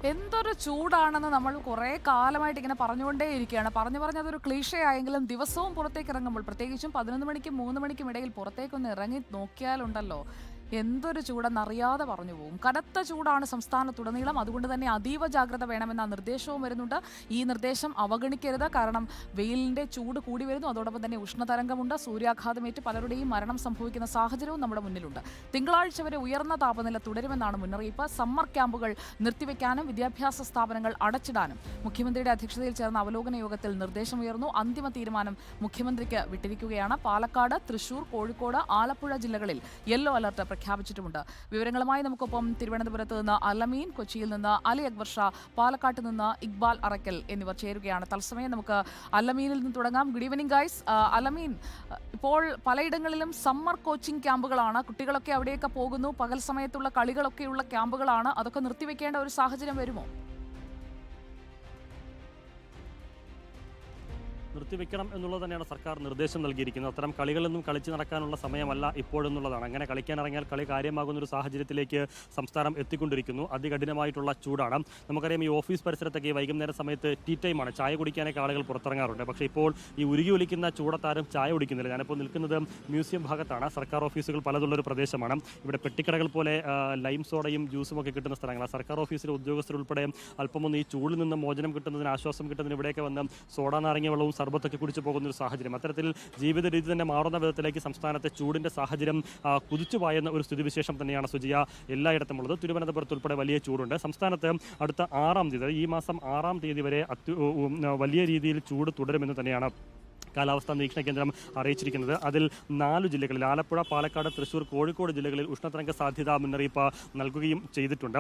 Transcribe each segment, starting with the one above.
എന്തൊരു ചൂടാണെന്ന് നമ്മൾ കുറേ കാലമായിട്ട് ഇങ്ങനെ പറഞ്ഞുകൊണ്ടേയിരിക്കുകയാണ്. പറഞ്ഞ് അതൊരു ക്ലീഷേ ദിവസവും പുറത്തേക്ക് ഇറങ്ങുമ്പോൾ, പ്രത്യേകിച്ചും 11 മണിക്കും 3 മണിക്കും ഇടയിൽ പുറത്തേക്കൊന്ന് ഇറങ്ങി നോക്കിയാലുണ്ടല്ലോ, എന്തൊരു ചൂടെന്നറിയാതെ പറഞ്ഞു പോകും. കനത്ത ചൂടാണ് സംസ്ഥാനത്തുടനീളം. അതുകൊണ്ട് തന്നെ അതീവ ജാഗ്രത വേണമെന്ന നിർദ്ദേശവും വരുന്നുണ്ട്. ഈ നിർദ്ദേശം അവഗണിക്കരുത്. കാരണം വെയിലിൻ്റെ ചൂട് കൂടി വരുന്നു. അതോടൊപ്പം തന്നെ ഉഷ്ണതരംഗമുണ്ട്. സൂര്യാഘാതമേറ്റ് പലരുടെയും മരണം സംഭവിക്കുന്ന സാഹചര്യവും നമ്മുടെ മുന്നിലുണ്ട്. തിങ്കളാഴ്ച വരെ ഉയർന്ന താപനില തുടരുമെന്നാണ് മുന്നറിയിപ്പ്. സമ്മർ ക്യാമ്പുകൾ നിർത്തിവെക്കാനും വിദ്യാഭ്യാസ സ്ഥാപനങ്ങൾ അടച്ചിടാനും മുഖ്യമന്ത്രിയുടെ അധ്യക്ഷതയിൽ ചേർന്ന അവലോകന യോഗത്തിൽ നിർദ്ദേശമുയർന്നു. അന്തിമ തീരുമാനം മുഖ്യമന്ത്രിക്ക് വിട്ടിരിക്കുകയാണ്. പാലക്കാട്, തൃശൂർ, കോഴിക്കോട്, ആലപ്പുഴ ജില്ലകളിൽ യെല്ലോ അലർട്ട് പ്രഖ്യാപിച്ചിട്ടുമുണ്ട്. വിവരങ്ങളുമായി നമുക്കൊപ്പം തിരുവനന്തപുരത്ത് നിന്ന് അലമീൻ, കൊച്ചിയിൽ നിന്ന് അലി അക്ബർ ഷാ, പാലക്കാട്ട് നിന്ന് ഇക്ബാൽ അറക്കൽ എന്നിവർ ചേരുകയാണ്. തത്സമയം നമുക്ക് അലമീനിൽ നിന്ന് തുടങ്ങാം. Good evening guys. അലമീൻ, ഇപ്പോൾ പലയിടങ്ങളിലും സമ്മർ കോച്ചിങ് ക്യാമ്പുകളാണ്. കുട്ടികളൊക്കെ അവിടെയൊക്കെ പോകുന്നു. പകൽ സമയത്തുള്ള കളികളൊക്കെയുള്ള ക്യാമ്പുകളാണ്. അതൊക്കെ നിർത്തിവെക്കേണ്ട ഒരു സാഹചര്യം വരുമോ? നിർത്തിവെക്കണം എന്നുള്ളത് തന്നെയാണ് സർക്കാർ നിർദ്ദേശം നൽകിയിരിക്കുന്നത്. അത്തരം കളികളൊന്നും കളിച്ച് നടക്കാനുള്ള സമയമല്ല ഇപ്പോഴെന്നുള്ളതാണ്. അങ്ങനെ കളിക്കാൻ ഇറങ്ങിയാൽ കളി കാര്യമാകുന്ന ഒരു സാഹചര്യത്തിലേക്ക് സംസ്ഥാനം എത്തിക്കൊണ്ടിരിക്കുന്നു. അതികഠിനമായിട്ടുള്ള ചൂടാണ്. നമുക്കറിയാം, ഈ ഓഫീസ് പരിസരത്തൊക്കെ വൈകുന്നേര സമയത്ത് ടീ ടൈമാണ്. ചായ കുടിക്കാനൊക്കെ ആളുകൾ പുറത്തിറങ്ങാറുണ്ട്. പക്ഷേ ഇപ്പോൾ ഈ ഉരുകി ഒലിക്കുന്ന ചൂടത്താരും ചായ കുടിക്കുന്നില്ല. ഞാനിപ്പോൾ നിൽക്കുന്നത് മ്യൂസിയം ഭാഗത്താണ്. സർക്കാർ ഓഫീസുകൾ പലതുള്ളൊരു പ്രദേശമാണ്. ഇവിടെ പെട്ടിക്കടകൾ പോലെ ലൈം സോഡയും ജ്യൂസും ഒക്കെ കിട്ടുന്ന സ്ഥലങ്ങളാണ്. സർക്കാർ ഓഫീസിലെ ഉദ്യോഗസ്ഥരുൾപ്പെടെ അല്പമൊന്ന് ഈ ചൂടിൽ നിന്ന് മോചനം കിട്ടുന്നതിന്, ആശ്വാസം കിട്ടുന്നതിന് ഇവിടെയൊക്കെ വന്ന് സോഡ നാരങ്ങ വെള്ളവും സർബത്തൊക്കെ കുടിച്ചു പോകുന്ന ഒരു സാഹചര്യം. അത്തരത്തിൽ ജീവിത രീതി തന്നെ മാറുന്ന വിധത്തിലേക്ക് സംസ്ഥാനത്തെ ചൂടിൻ്റെ സാഹചര്യം കുതിച്ചുപായുന്ന ഒരു സ്ഥിതിവിശേഷം തന്നെയാണ് സുജിയ എല്ലായിടത്തും ഉള്ളത്. തിരുവനന്തപുരത്ത് ഉൾപ്പെടെ വലിയ ചൂടുണ്ട്. സംസ്ഥാനത്ത് അടുത്ത 6-ാം തീയതി, ഈ മാസം 6-ാം തീയതി വരെ വലിയ രീതിയിൽ ചൂട് തുടരുമെന്ന് തന്നെയാണ് കാലാവസ്ഥാ നിരീക്ഷണ കേന്ദ്രം അറിയിച്ചിരിക്കുന്നത്. അതിൽ 4 ജില്ലകളിൽ, ആലപ്പുഴ, പാലക്കാട്, തൃശൂർ, കോഴിക്കോട് ജില്ലകളിൽ ഉഷ്ണതരംഗ സാധ്യതാ മുന്നറിയിപ്പ് നൽകുകയും ചെയ്തിട്ടുണ്ട്.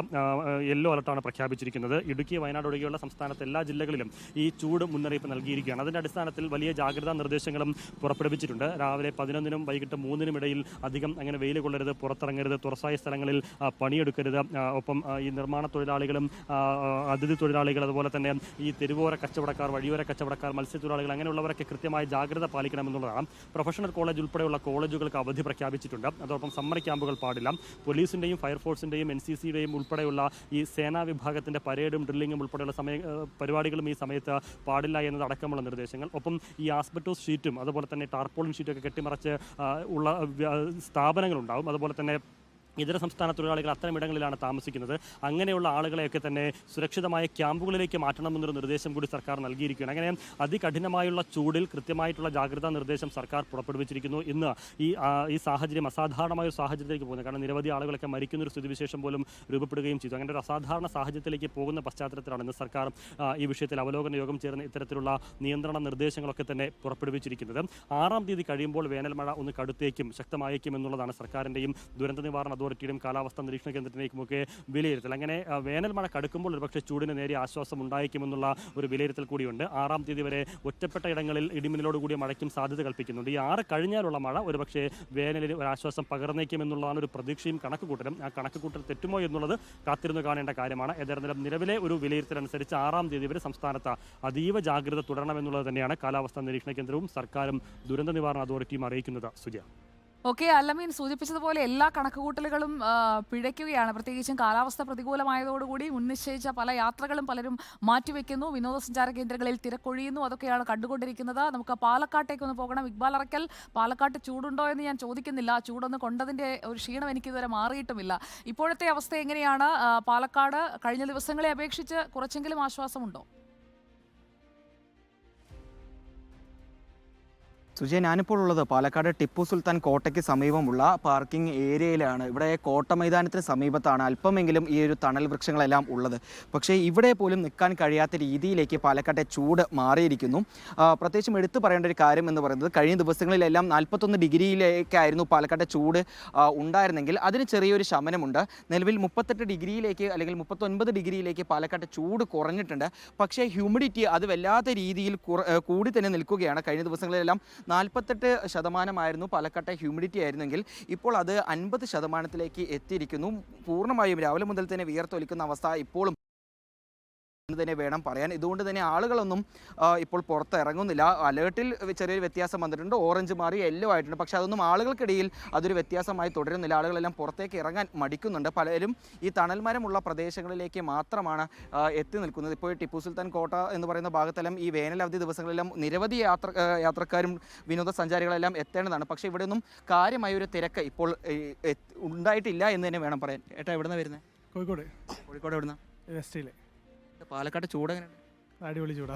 യെല്ലോ അലർട്ടാണ് പ്രഖ്യാപിച്ചിരിക്കുന്നത്. ഇടുക്കി, വയനാട് ഒഴികെയുള്ള സംസ്ഥാനത്തെ എല്ലാ ജില്ലകളിലും ഈ ചൂട് മുന്നറിയിപ്പ് നൽകിയിരിക്കുകയാണ്. അതിൻ്റെ അടിസ്ഥാനത്തിൽ വലിയ ജാഗ്രതാ നിർദ്ദേശങ്ങളും പുറപ്പെടുവിച്ചിട്ടുണ്ട്. രാവിലെ 11-നും വൈകിട്ട് 3-നും ഇടയിൽ അധികം അങ്ങനെ വെയിൽ കൊള്ളരുത്, പുറത്തിറങ്ങരുത്, തുറസായ സ്ഥലങ്ങളിൽ പണിയെടുക്കരുത്. ഒപ്പം ഈ നിർമ്മാണ തൊഴിലാളികളും അതിഥി തൊഴിലാളികൾ, അതുപോലെ തന്നെ ഈ തെരുവോര കച്ചവടക്കാർ, വഴിയോര കച്ചവടക്കാർ, മത്സ്യത്തൊഴിലാളികൾ, അങ്ങനെയുള്ളവരൊക്കെ കൃത്യമായി ജാഗ്രത പാലിക്കണമെന്നുള്ളതാണ്. പ്രൊഫഷണൽ കോളേജ് ഉൾപ്പെടെയുള്ള കോളേജുകൾക്ക് അവധി പ്രഖ്യാപിച്ചിട്ടുണ്ട്. അതോടൊപ്പം സമ്മർ ക്യാമ്പുകൾ പാടില്ല. പോലീസിൻ്റെയും ഫയർഫോഴ്സിൻ്റെയും NCCയുടെയും ഉൾപ്പെടെയുള്ള ഈ സേനാ വിഭാഗത്തിൻ്റെ പരേഡും ഡ്രില്ലിങ്ങും ഉൾപ്പെടെയുള്ള പരിപാടികളും ഈ സമയത്ത് പാടില്ല എന്നതടക്കമുള്ള നിർദ്ദേശങ്ങൾ. ഒപ്പം ഈ ആസ്ബറ്റോസ് ഷീറ്റും അതുപോലെ തന്നെ ടാർപോളിൻ ഷീറ്റൊക്കെ കെട്ടിമറച്ച് ഉള്ള സ്ഥാപനങ്ങളുണ്ടാവും. അതുപോലെ തന്നെ ഇതര സംസ്ഥാന തൊഴിലാളികൾ അത്തരം ഇടങ്ങളിലാണ് താമസിക്കുന്നത്. അങ്ങനെയുള്ള ആളുകളെയൊക്കെ തന്നെ സുരക്ഷിതമായ ക്യാമ്പുകളിലേക്ക് മാറ്റണമെന്നൊരു നിർദ്ദേശം കൂടി സർക്കാർ നൽകിയിരിക്കുകയാണ്. അങ്ങനെ അതികഠിനമായുള്ള ചൂടിൽ കൃത്യമായിട്ടുള്ള ജാഗ്രതാ നിർദ്ദേശം സർക്കാർ പുറപ്പെടുവിച്ചിരിക്കുന്നു. ഇന്ന് ഈ സാഹചര്യം അസാധാരണമായ ഒരു സാഹചര്യത്തിലേക്ക് പോകുന്നത്. കാരണം നിരവധി ആളുകളൊക്കെ മരിക്കുന്നൊരു സ്ഥിതിവിശേഷം പോലും രൂപപ്പെടുകയും ചെയ്തു. അങ്ങനെ ഒരു അസാധാരണ സാഹചര്യത്തിലേക്ക് പോകുന്ന പശ്ചാത്തലത്തിലാണ് ഇന്ന് സർക്കാർ ഈ വിഷയത്തിൽ അവലോകന യോഗം ചേർന്ന് ഇത്തരത്തിലുള്ള നിയന്ത്രണ നിർദ്ദേശങ്ങളൊക്കെ തന്നെ പുറപ്പെടുവിച്ചിരിക്കുന്നത്. 6-ാം തീയതി കഴിയുമ്പോൾ വേനൽമഴ ഒന്ന് കടുത്തേക്കും, ശക്തമായേക്കും എന്നുള്ളതാണ് സർക്കാരിൻ്റെയും ദുരന്ത നിവാരണ അതോറിറ്റിയുടെയും കാലാവസ്ഥാ നിരീക്ഷണ കേന്ദ്രത്തിലേക്കുമൊക്കെ വിലയിരുത്തൽ. അങ്ങനെ വേനൽ മഴ കടുക്കുമ്പോൾ ഒരുപക്ഷെ ചൂടിന് നേരിയ ആശ്വാസം ഉണ്ടായിരിക്കുമെന്നുള്ള ഒരു വിലയിരുത്തൽ കൂടിയുണ്ട്. 6-ാം തീയതി വരെ ഒറ്റപ്പെട്ട ഇടങ്ങളിൽ ഇടിമിന്നലോട് കൂടിയ മഴയ്ക്കും സാധ്യത കൽപ്പിക്കുന്നുണ്ട്. ഈ 6 കഴിഞ്ഞാലുള്ള മഴ ഒരുപക്ഷെ വേനലിന് ഒരു ആശ്വാസം പകർന്നേക്കുമെന്നുള്ളതാണ് ഒരു പ്രതീക്ഷയും കണക്കുകൂട്ടലും. ആ കണക്കുകൂട്ടൽ തെറ്റുമോ എന്നുള്ളത് കാത്തിരുന്ന് കാണേണ്ട കാര്യമാണ്. ഏതായിരുന്നാലും നിലവിലെ ഒരു വിലയിരുത്തലനുസരിച്ച് 6-ാം തീയതി വരെ സംസ്ഥാനത്ത് അതീവ ജാഗ്രത തുടരണമെന്നുള്ളത് തന്നെയാണ് കാലാവസ്ഥാ നിരീക്ഷണ കേന്ദ്രവും സർക്കാരും ദുരന്ത നിവാരണ അതോറിറ്റിയും അറിയിക്കുന്നത്. സുജ. ഓക്കെ, അല്ലമീൻ സൂചിപ്പിച്ചതുപോലെ എല്ലാ കണക്കുകൂട്ടലുകളും പിഴയ്ക്കുകയാണ്. പ്രത്യേകിച്ചും കാലാവസ്ഥ പ്രതികൂലമായതോടുകൂടി മുൻനിശ്ചയിച്ച പല യാത്രകളും പലരും മാറ്റിവെക്കുന്നു. വിനോദസഞ്ചാര കേന്ദ്രങ്ങളിൽ തിരക്കൊഴിയുന്നു. അതൊക്കെയാണ് കണ്ടുകൊണ്ടിരിക്കുന്നത്. നമുക്ക് പാലക്കാട്ടേക്കൊന്ന് പോകണം. ഇക്ബാൽ അറക്കൽ, പാലക്കാട്ട് ചൂടുണ്ടോ എന്ന് ഞാൻ ചോദിക്കുന്നില്ല. ചൂടൊന്ന് കൊണ്ടതിൻ്റെ ഒരു ക്ഷീണം എനിക്കിതുവരെ മാറിയിട്ടുമില്ല. ഇപ്പോഴത്തെ അവസ്ഥ എങ്ങനെയാണ്? പാലക്കാട് കഴിഞ്ഞ ദിവസങ്ങളെ അപേക്ഷിച്ച് കുറച്ചെങ്കിലും ആശ്വാസമുണ്ടോ? സുജയ, ഞാനിപ്പോൾ ഉള്ളത് പാലക്കാട് ടിപ്പു സുൽത്താൻ കോട്ടയ്ക്ക് സമീപമുള്ള പാർക്കിംഗ് ഏരിയയിലാണ്. ഇവിടെ കോട്ട മൈതാനത്തിന് സമീപത്താണ് അല്പമെങ്കിലും ഈ ഒരു തണൽ വൃക്ഷങ്ങളെല്ലാം ഉള്ളത്. പക്ഷേ ഇവിടെ പോലും നിൽക്കാൻ കഴിയാത്ത രീതിയിലേക്ക് പാലക്കാട്ടെ ചൂട് മാറിയിരിക്കുന്നു. പ്രത്യേകിച്ചും എടുത്തു പറയേണ്ട ഒരു കാര്യം എന്ന് പറയുന്നത്, കഴിഞ്ഞ ദിവസങ്ങളിലെല്ലാം 41 ഡിഗ്രിയിലേക്കായിരുന്നു പാലക്കാട്ടെ ചൂട് ഉണ്ടായിരുന്നെങ്കിൽ അതിന് ചെറിയൊരു ശമനമുണ്ട്. നിലവിൽ 38 ഡിഗ്രിയിലേക്ക് അല്ലെങ്കിൽ 39 ഡിഗ്രിയിലേക്ക് പാലക്കാട്ടെ ചൂട് കുറഞ്ഞിട്ടുണ്ട്. പക്ഷേ ഹ്യൂമിഡിറ്റി അത് വല്ലാത്ത രീതിയിൽ കൂടി തന്നെ നിൽക്കുകയാണ്. കഴിഞ്ഞ ദിവസങ്ങളിലെല്ലാം 48% പാലക്കാട്ടെ ഹ്യൂമിഡിറ്റി ആയിരുന്നെങ്കിൽ ഇപ്പോൾ അത് 50% എത്തിയിരിക്കുന്നു. പൂർണ്ണമായും രാവിലെ മുതൽ തന്നെ വിയർത്തൊലിക്കുന്ന അവസ്ഥ ഇപ്പോഴും എന്ന് തന്നെ വേണം പറയാൻ. ഇതുകൊണ്ട് തന്നെ ആളുകളൊന്നും ഇപ്പോൾ പുറത്തിറങ്ങുന്നില്ല. അലേർട്ടിൽ ചെറിയൊരു വ്യത്യാസം വന്നിട്ടുണ്ട്, ഓറഞ്ച് മാറി യെല്ലോ ആയിട്ടുണ്ട്. പക്ഷേ അതൊന്നും ആളുകൾക്കിടയിൽ അതൊരു വ്യത്യാസമായി തുടരുന്നില്ല. ആളുകളെല്ലാം പുറത്തേക്ക് ഇറങ്ങാൻ മടിക്കുന്നുണ്ട്. പലരും ഈ തണൽമരമുള്ള പ്രദേശങ്ങളിലേക്ക് മാത്രമാണ് എത്തി നിൽക്കുന്നത്. ഇപ്പോൾ ടിപ്പു സുൽത്താൻ കോട്ട എന്ന് പറയുന്ന ഭാഗത്തെല്ലാം ഈ വേനലവധി ദിവസങ്ങളെല്ലാം നിരവധി യാത്രക്കാരും വിനോദസഞ്ചാരികളെല്ലാം എത്തേണ്ടതാണ്. പക്ഷേ ഇവിടെയൊന്നും കാര്യമായ ഒരു തിരക്ക് ഇപ്പോൾ ഉണ്ടായിട്ടില്ല എന്ന് തന്നെ വേണം പറയാൻ. ഏട്ടാ എവിടെ നിന്നാണ് വരുന്നത്? കോഴിക്കോട് എവിടെ നിന്നാണ്? വെസ്റ്റിലെ. പാലക്കാട് ചൂട് എങ്ങനെയുണ്ട്? അടിപൊളി ചൂടാ.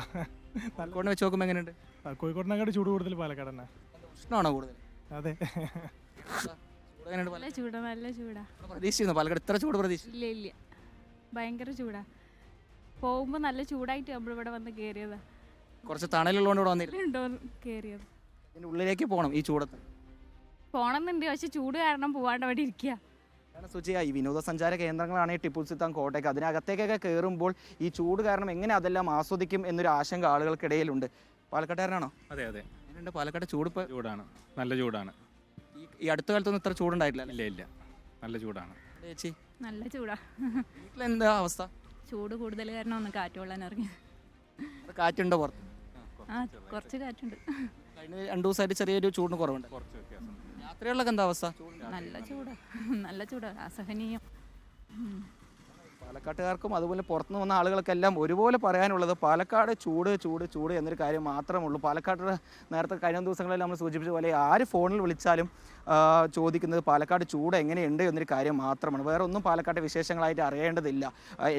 കോഴിക്കോടിനെ വെച്ച് നോക്കുമ്പോൾ എങ്ങനെയുണ്ട്? കോഴിക്കോടിനെക്കാട്ട് ചൂട് കൂടുതൽ പാലക്കാട് തന്നെ. ഉഷ്ണമാണോ കൂടുതൽ? അതെ. നല്ല ചൂടാ, നല്ല ചൂടാ. പ്രതീക്ഷിക്കുന്നു പാലക്കാട് ഇത്ര ചൂട് പ്രതീക്ഷിച്ചു? ഇല്ല, ഭയങ്കര ചൂടാ. പോകുമ്പോൾ നല്ല ചൂടായിട്ട് നമ്മളിവിടെ വന്ന് കയറിയതാ. കുറച്ച് തണലുള്ളതുകൊണ്ട് ഇവിടെ വന്നില്ല. ഉണ്ടോ കയറിയത്? ഇതിൻ്റെ ഉള്ളിലേക്ക് പോകണം ഈ ചൂടത്ത്. പോണമെന്നുണ്ട്, പക്ഷെ ചൂട് കാരണം പോവാണ്ട് അവിടെ ഇരിക്കുക. സുചിയ, ഈ വിനോദസഞ്ചാര കേന്ദ്രങ്ങളാണ് ഈ ടിപ്പു സുൽത്താൻ കോട്ടയ്ക്ക്. അതിനകത്തേക്കൊക്കെ കയറുമ്പോൾ ഈ ചൂട് കാരണം എങ്ങനെ അതെല്ലാം ആസ്വദിക്കും എന്നൊരു ആശങ്ക ആളുകൾക്കിടയിലുണ്ട്. പാലക്കാട്ടുകാരനാണോ? അതെ അതെ. എങ്ങനെയുണ്ട് പാലക്കാട് ചൂട്? ഇപ്പോൾ ചൂടാണ്, നല്ല ചൂടാണ്. ഈ അടുത്ത കാലത്തൊന്നും ഇത്ര ചൂടുണ്ടായിട്ടില്ല. ഇല്ല, നല്ല ചൂടാണ് ചേച്ചി. നല്ല ചൂടാ. വീട്ടിലെന്താ അവസ്ഥ? ചൂട് കൂടുതൽ കാരണം ഒന്ന് കാറ്റ് കൊള്ളാൻ ഇറങ്ങി. കാറ്റുണ്ടോ പുറത്ത്? ആ, കുറച്ച് കാറ്റുണ്ട്. കഴിഞ്ഞ 2 ദിവസമായിട്ട് ചെറിയൊരു ചൂടിന് കുറവുണ്ട്. കുറച്ച് വ്യത്യാസം. യാത്രകളിലൊക്കെ എന്താ അവസ്ഥ? നല്ല ചൂടാ, അസഹനീയം. പാലക്കാട്ടുകാർക്കും അതുപോലെ പുറത്തുനിന്ന് വന്ന ആളുകൾക്കെല്ലാം ഒരുപോലെ പറയാനുള്ളത് പാലക്കാട് ചൂട് ചൂട് ചൂട് എന്നൊരു കാര്യം മാത്രമേ ഉള്ളൂ. പാലക്കാട് നേരത്തെ കഴിഞ്ഞ ദിവസങ്ങളിൽ നമ്മൾ സൂചിപ്പിച്ച പോലെ ആര് ഫോണിൽ വിളിച്ചാലും ചോദിക്കുന്നത് പാലക്കാട് ചൂട് എങ്ങനെയുണ്ട് എന്നൊരു കാര്യം മാത്രമാണ്. വേറെ ഒന്നും പാലക്കാട്ടെ വിശേഷങ്ങളായിട്ട് അറിയേണ്ടതില്ല.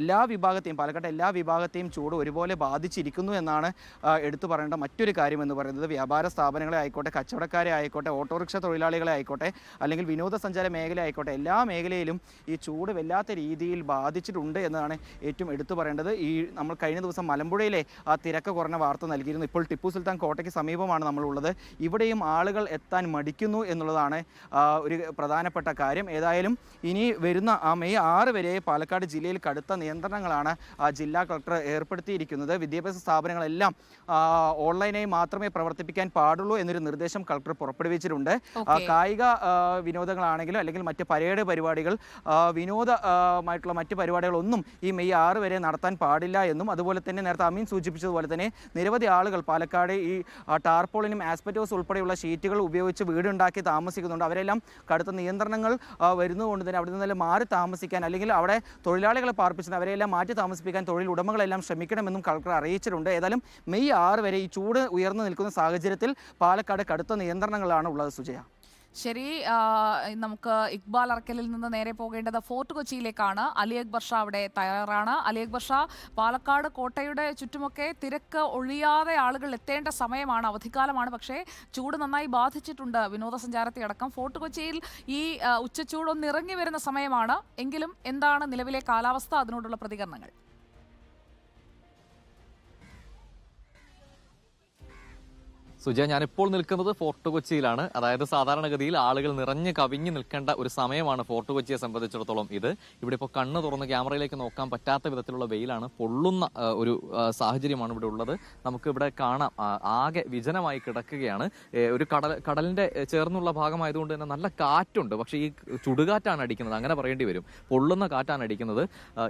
എല്ലാ വിഭാഗത്തെയും പാലക്കാട്ടെ എല്ലാ വിഭാഗത്തെയും ചൂട് ഒരുപോലെ ബാധിച്ചിരിക്കുന്നു എന്നാണ് എടുത്തു പറയേണ്ട മറ്റൊരു കാര്യം എന്ന് പറയുന്നത്. വ്യാപാര സ്ഥാപനങ്ങളെ ആയിക്കോട്ടെ, കച്ചവടക്കാരെ ആയിക്കോട്ടെ, ഓട്ടോറിക്ഷ തൊഴിലാളികളെ ആയിക്കോട്ടെ, അല്ലെങ്കിൽ വിനോദസഞ്ചാര മേഖല ആയിക്കോട്ടെ, എല്ലാ മേഖലയിലും ഈ ചൂട് വല്ലാത്ത രീതിയിൽ ബാധിച്ചിട്ടുണ്ട് എന്നതാണ് ഏറ്റവും എടുത്തു പറയേണ്ടത്. ഈ നമ്മൾ കഴിഞ്ഞ ദിവസം മലമ്പുഴയിലെ ആ തിരക്ക് കുറഞ്ഞ വാർത്ത നൽകിയിരുന്നു. ഇപ്പോൾ ടിപ്പു സുൽത്താൻ കോട്ടയ്ക്ക് സമീപമാണ് നമ്മളുള്ളത്. ഇവിടെയും ആളുകൾ എത്താൻ മടിക്കുന്നു എന്നുള്ളതാണ് ഒരു പ്രധാനപ്പെട്ട കാര്യം. ഏതായാലും ഇനി വരുന്ന മെയ് 6 വരെ പാലക്കാട് ജില്ലയിൽ കടുത്ത നിയന്ത്രണങ്ങളാണ് ജില്ലാ കളക്ടർ ഏർപ്പെടുത്തിയിരിക്കുന്നത്. വിദ്യാഭ്യാസ സ്ഥാപനങ്ങളെല്ലാം ഓൺലൈനായി മാത്രമേ പ്രവർത്തിപ്പിക്കാൻ പാടുള്ളൂ എന്നൊരു നിർദ്ദേശം കളക്ടർ പുറപ്പെടുവിച്ചിട്ടുണ്ട്. കായിക വിനോദങ്ങളാണെങ്കിലും അല്ലെങ്കിൽ മറ്റ് പരേഡ് പരിപാടികൾ, വിനോദമായിട്ടുള്ള മറ്റ് പരിപാടികളൊന്നും ഈ മെയ് 6 വരെ നടത്താൻ പാടില്ല എന്നും, അതുപോലെ തന്നെ നേരത്തെ അമീൻ സൂചിപ്പിച്ചതുപോലെ തന്നെ നിരവധി ആളുകൾ പാലക്കാട് ഈ ടാർപോളിനും ആസ്പെറ്റോസ് ഉൾപ്പെടെയുള്ള ഷീറ്റുകൾ ഉപയോഗിച്ച് വീടുണ്ടാക്കി താമസിക്കുന്നുണ്ട്. അവരെല്ലാം കടുത്ത നിയന്ത്രണങ്ങൾ വരുന്നതുകൊണ്ട് തന്നെ അവിടെ നിന്നെല്ലാം മാറി താമസിക്കാൻ, അല്ലെങ്കിൽ അവിടെ തൊഴിലാളികളെ പാർപ്പിച്ചിട്ട് അവരെല്ലാം മാറ്റി താമസിപ്പിക്കാൻ തൊഴിൽ ഉടമകളെല്ലാം ശ്രമിക്കണമെന്നും കളക്ടർ അറിയിച്ചിട്ടുണ്ട്. ഏതായാലും മെയ് 6 വരെ ഈ ചൂട് ഉയർന്നു നിൽക്കുന്ന സാഹചര്യത്തിൽ പാലക്കാട് കടുത്ത നിയന്ത്രണങ്ങളാണ് ഉള്ളത്. സുജയ, ശരി, നമുക്ക് ഇക്ബാൽ അറക്കലിൽ നിന്ന് നേരെ പോകേണ്ടത് ഫോർട്ട് കൊച്ചിയിലേക്കാണ്. അലി അക്ബർ ഷാ അവിടെ തയ്യാറാണ്. അലി അക്ബർ ഷാ, പാലക്കാട് കോട്ടയുടെ ചുറ്റുമൊക്കെ തിരക്ക് ഒഴിയാതെ ആളുകൾ എത്തേണ്ട സമയമാണ്, അവധിക്കാലമാണ്. പക്ഷേ ചൂട് നന്നായി ബാധിച്ചിട്ടുണ്ട് വിനോദസഞ്ചാരത്തെ അടക്കം. ഫോർട്ട് കൊച്ചിയിൽ ഈ ഉച്ചച്ചൂടൊന്ന് ഇറങ്ങി വരുന്ന സമയമാണ്. എങ്കിലും എന്താണ് നിലവിലെ കാലാവസ്ഥ, അതിനോടുള്ള പ്രതികരണങ്ങൾ? സുജയ, ഞാനിപ്പോൾ നിൽക്കുന്നത് ഫോർട്ട് കൊച്ചിയിലാണ്. അതായത് സാധാരണഗതിയിൽ ആളുകൾ നിറഞ്ഞ് കവിഞ്ഞ് നിൽക്കേണ്ട ഒരു സമയമാണ് ഫോർട്ട് കൊച്ചിയെ സംബന്ധിച്ചിടത്തോളം ഇത്. ഇവിടെ ഇപ്പോൾ കണ്ണ് തുറന്ന് ക്യാമറയിലേക്ക് നോക്കാൻ പറ്റാത്ത വിധത്തിലുള്ള വെയിലാണ്, പൊള്ളുന്ന ഒരു സാഹചര്യമാണ് ഇവിടെ ഉള്ളത്. നമുക്ക് ഇവിടെ കാണാം, ആകെ വിജനമായി കിടക്കുകയാണ്. ഒരു കടലിന്റെ ചേർന്നുള്ള ഭാഗമായതുകൊണ്ട് തന്നെ നല്ല കാറ്റുണ്ട്. പക്ഷേ ഈ ചുടുകാറ്റാണ് അടിക്കുന്നത്, അങ്ങനെ പറയേണ്ടി വരും. പൊള്ളുന്ന കാറ്റാണ് അടിക്കുന്നത്.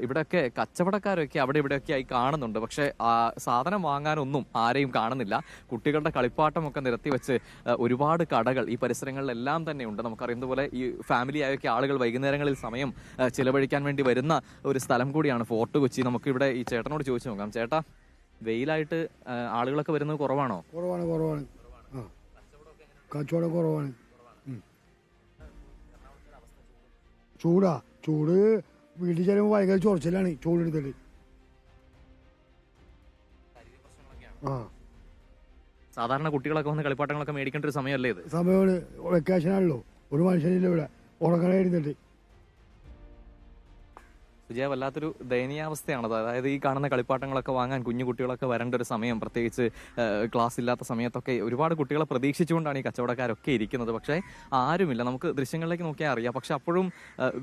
ഇവിടെയൊക്കെ കച്ചവടക്കാരൊക്കെ അവിടെ ഇവിടെയൊക്കെ ആയി കാണുന്നുണ്ട്. പക്ഷേ സാധനം വാങ്ങാനൊന്നും ആരെയും കാണുന്നില്ല. കുട്ടികളുടെ കളിപ്പാട്ടമൊക്കെ നിരത്തിവെച്ച് ഒരുപാട് കടകൾ ഈ പരിസരങ്ങളിലെല്ലാം തന്നെ ഉണ്ട്. നമുക്കറിയുന്ന പോലെ ഈ ഫാമിലിയായൊക്കെ ആളുകൾ വൈകുന്നേരങ്ങളിൽ സമയം ചിലവഴിക്കാൻ വേണ്ടി വരുന്ന ഒരു സ്ഥലം കൂടിയാണ് ഫോർട്ട് കൊച്ചി. നമുക്കിവിടെ ഈ ചേട്ടനോട് ചോദിച്ചു നോക്കാം. ചേട്ടാ, വെയിലായിട്ട് ആളുകളൊക്കെ വരുന്നത് കുറവാണോ? കുറവാണ്. കച്ചവടം കുറവാണ്. ചൂട് വീട്ടിൽ ചെല്ലുമ്പോൾ ഭയങ്കര ചൊറച്ചിലാണ് ചൂടെടുത്തിട്ട്. സാധാരണ കുട്ടികളൊക്കെ വന്ന് കളിപ്പാട്ടങ്ങളൊക്കെ മേടിക്കേണ്ട ഒരു സമയമല്ലേ ഇത്? സമയമാണ്, വെക്കേഷനാണല്ലോ. ഒരു മനുഷ്യനില്ല ഇവിടെ, ഉറങ്ങാനായിരുന്നിട്ട്. വിജയ, വല്ലാത്തൊരു ദയനീയാവസ്ഥയാണത്. അതായത് ഈ കാണുന്ന കളിപ്പാട്ടങ്ങളൊക്കെ വാങ്ങാൻ കുഞ്ഞു കുട്ടികളൊക്കെ വരേണ്ട ഒരു സമയം, പ്രത്യേകിച്ച് ക്ലാസ് ഇല്ലാത്ത സമയത്തൊക്കെ ഒരുപാട് കുട്ടികളെ പ്രതീക്ഷിച്ചുകൊണ്ടാണ് ഈ കച്ചവടക്കാരൊക്കെ ഇരിക്കുന്നത്. പക്ഷേ ആരുമില്ല. നമുക്ക് ദൃശ്യങ്ങളിലേക്ക് നോക്കിയാൽ അറിയാം. പക്ഷെ അപ്പോഴും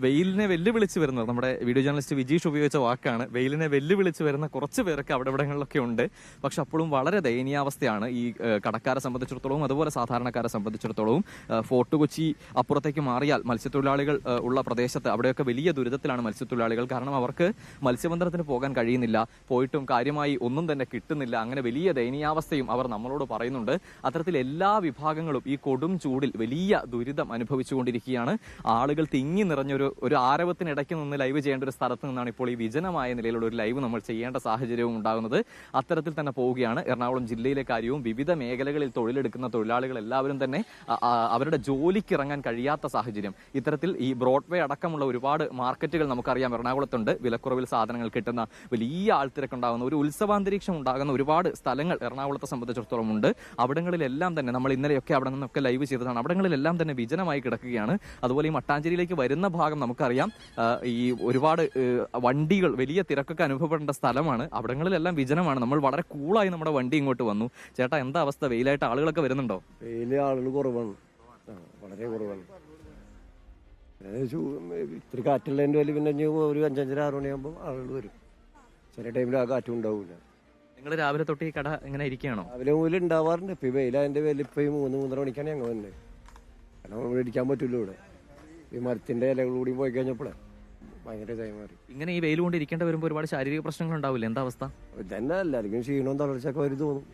വെയിലിനെ വെല്ലുവിളിച്ച് വരുന്നത്, നമ്മുടെ വീഡിയോ ജേർണലിസ്റ്റ് വിജീഷ് ഉപയോഗിച്ച വാക്കാണ്, വെയിലിനെ വെല്ലുവിളിച്ച് വരുന്ന കുറച്ച് പേരൊക്കെ അവിടെ ഇവിടങ്ങളിലൊക്കെ ഉണ്ട്. പക്ഷെ അപ്പോഴും വളരെ ദയനീയാവസ്ഥയാണ് ഈ കടക്കാരെ സംബന്ധിച്ചിടത്തോളവും അതുപോലെ സാധാരണക്കാരെ സംബന്ധിച്ചിടത്തോളവും. ഫോർട്ട് കൊച്ചി അപ്പുറത്തേക്ക് മാറിയാൽ മത്സ്യത്തൊഴിലാളികൾ ഉള്ള പ്രദേശത്ത് അവിടെയൊക്കെ വലിയ ദുരിതത്തിലാണ് മത്സ്യത്തൊഴിലാളികൾ. കാരണം അവർക്ക് മത്സ്യബന്ധനത്തിന് പോകാൻ കഴിയുന്നില്ല, പോയിട്ടും കാര്യമായി ഒന്നും തന്നെ കിട്ടുന്നില്ല. അങ്ങനെ വലിയ ദയനീയാവസ്ഥയും അവർ നമ്മളോട് പറയുന്നുണ്ട്. അത്തരത്തിൽ എല്ലാ വിഭാഗങ്ങളും ഈ കൊടും ചൂടിൽ വലിയ ദുരിതം അനുഭവിച്ചുകൊണ്ടിരിക്കുകയാണ്. ആളുകൾ തിങ്ങി നിറഞ്ഞൊരു ആരവത്തിനിടയ്ക്ക് നിന്ന് ലൈവ് ചെയ്യേണ്ട ഒരു സ്ഥലത്ത് നിന്നാണ് ഇപ്പോൾ ഈ വിജനമായ നിലയിലുള്ള ഒരു ലൈവ് നമ്മൾ ചെയ്യേണ്ട സാഹചര്യവും ഉണ്ടാകുന്നത്. അത്തരത്തിൽ തന്നെ പോവുകയാണ് എറണാകുളം ജില്ലയിലെ കാര്യവും. വിവിധ മേഖലകളിൽ തൊഴിലെടുക്കുന്ന തൊഴിലാളികൾ എല്ലാവരും തന്നെ അവരുടെ ജോലിക്ക് ഇറങ്ങാൻ കഴിയാത്ത സാഹചര്യം. ഇത്തരത്തിൽ ഈ ബ്രോഡ്വേ അടക്കമുള്ള ഒരുപാട് മാർക്കറ്റുകൾ നമുക്കറിയാം എറണാകുളത്തുണ്ട്. വിലക്കുറവിൽ സാധനങ്ങൾ കിട്ടുന്ന വലിയ ആൾത്തിരക്കുണ്ടാകുന്ന ഒരു ഉത്സവാന്തരീക്ഷം ഉണ്ടാകുന്ന ഒരുപാട് സ്ഥലങ്ങൾ എറണാകുളത്തെ സംബന്ധിച്ചിടത്തോളം ഉണ്ട്. അവിടങ്ങളിലെല്ലാം തന്നെ നമ്മൾ ഇന്നലെയൊക്കെ അവിടെ നിന്നൊക്കെ ലൈവ് ചെയ്തതാണ്. അവിടങ്ങളിലെല്ലാം തന്നെ വിജനമായി കിടക്കുകയാണ്. അതുപോലെ ഈ മട്ടാഞ്ചേരിയിലേക്ക് വരുന്ന ഭാഗം നമുക്കറിയാം ഈ ഒരുപാട് വണ്ടികൾ, വലിയ തിരക്കൊക്കെ അനുഭവപ്പെടേണ്ട സ്ഥലമാണ്. അവിടങ്ങളിലെല്ലാം വിജനമാണ്. നമ്മൾ വളരെ കൂളായി നമ്മുടെ വണ്ടി ഇങ്ങോട്ട് വന്നു. ചേട്ടാ, എന്താ അവസ്ഥ? വെയിലായിട്ട് ആളുകളൊക്കെ വരുന്നുണ്ടോ? വെയിൽ ആളുകൾ കുറവാണ്, വളരെ കുറവാണ്. ഇത്തിരി കാറ്റുള്ളതിൻ്റെ വലിയ പിന്നെ ഒരു 5-5:30-6 മണിയാകുമ്പോൾ ആളുകൾ വരും. ചില ടൈമിൽ ആ കാറ്റും ഉണ്ടാവില്ല. നിങ്ങൾ രാവിലെ തൊട്ട് ഈ കട ഇങ്ങനെ ഇരിക്കുകയാണോ? രാവിലെ മുതൽ ഉണ്ടാവാറുണ്ട്. ഇപ്പം വെയിലതിൻ്റെ വില ഇപ്പം 3-3:30 മണിക്കാണ് ഞങ്ങൾ വന്നത്. കാരണം ഇവിടെ ഇരിക്കാൻ പറ്റില്ല. ഇവിടെ ഈ മരത്തിൻ്റെ ഇലകൾ കൂടി പോയി കഴിഞ്ഞപ്പോഴേ ഭയങ്കര ഇതായി മാറി. ഇങ്ങനെ ഈ വെയിൽ കൊണ്ട് ഇരിക്കേണ്ട വരുമ്പോൾ ഒരുപാട് ശാരീരിക പ്രശ്നങ്ങൾ ഉണ്ടാവില്ല? എന്താ അവസ്ഥ? ഇതന്നെ എല്ലാവർക്കും ക്ഷീണവും തളർച്ചയൊക്കെ വരും തോന്നും.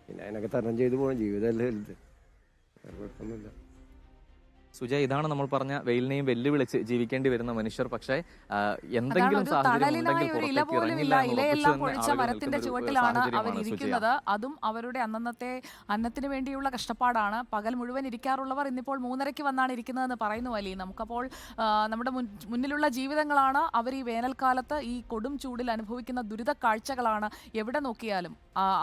പിന്നെ അതിനൊക്കെ തരണം ചെയ്ത് പോകണം. ജീവിതമല്ലേ വലുത്, കുഴപ്പമൊന്നുമില്ല. സുജ, ഇതാണ് നമ്മൾ പറഞ്ഞ വെയിലിനെയും വെല്ലുവിളിച്ച് ജീവിക്കേണ്ടി വരുന്ന മനുഷ്യർ. പക്ഷേ എന്തെങ്കിലും അതാണ്, ഒരു തണലിനായി ഒരു ഇല പോലും ഇല്ല. ഇലയെല്ലാം പൊഴിച്ച മരത്തിന്റെ ചുവട്ടിലാണ് അവർ ഇരിക്കുന്നത്. അതും അവരുടെ അന്നത്തിന് വേണ്ടിയുള്ള കഷ്ടപ്പാടാണ്. പകൽ മുഴുവൻ ഇരിക്കാറുള്ളവർ ഇന്നിപ്പോൾ 3:30 വന്നാണ് ഇരിക്കുന്നതെന്ന് പറയുന്നു അലി. നമുക്കപ്പോൾ നമ്മുടെ മുന്നിലുള്ള ജീവിതങ്ങളാണ് അവർ ഈ വേനൽക്കാലത്ത് ഈ കൊടും ചൂടിൽ അനുഭവിക്കുന്ന ദുരിത കാഴ്ചകളാണ്. എവിടെ നോക്കിയാലും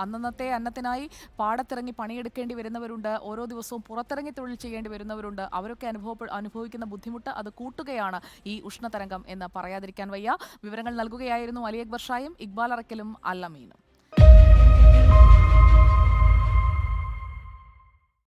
അന്നത്തിനായി പാടത്തിറങ്ങി പണിയെടുക്കേണ്ടി വരുന്നവരുണ്ട്. ഓരോ ദിവസവും പുറത്തിറങ്ങി തൊഴിൽ ചെയ്യേണ്ടി വരുന്നവരുണ്ട്. അവരൊക്കെ അനുഭവിക്കുന്ന ബുദ്ധിമുട്ട് അത് കൂട്ടുകയാണ് ഈ ഉഷ്ണതരംഗം എന്ന് പറയാതിരിക്കാൻ വയ്യ. വിവരങ്ങൾ നൽകുകയായിരുന്നു അലി അക്ബർ ഷായും ഇക്ബാൽ അറക്കലും അല്ലമീനും.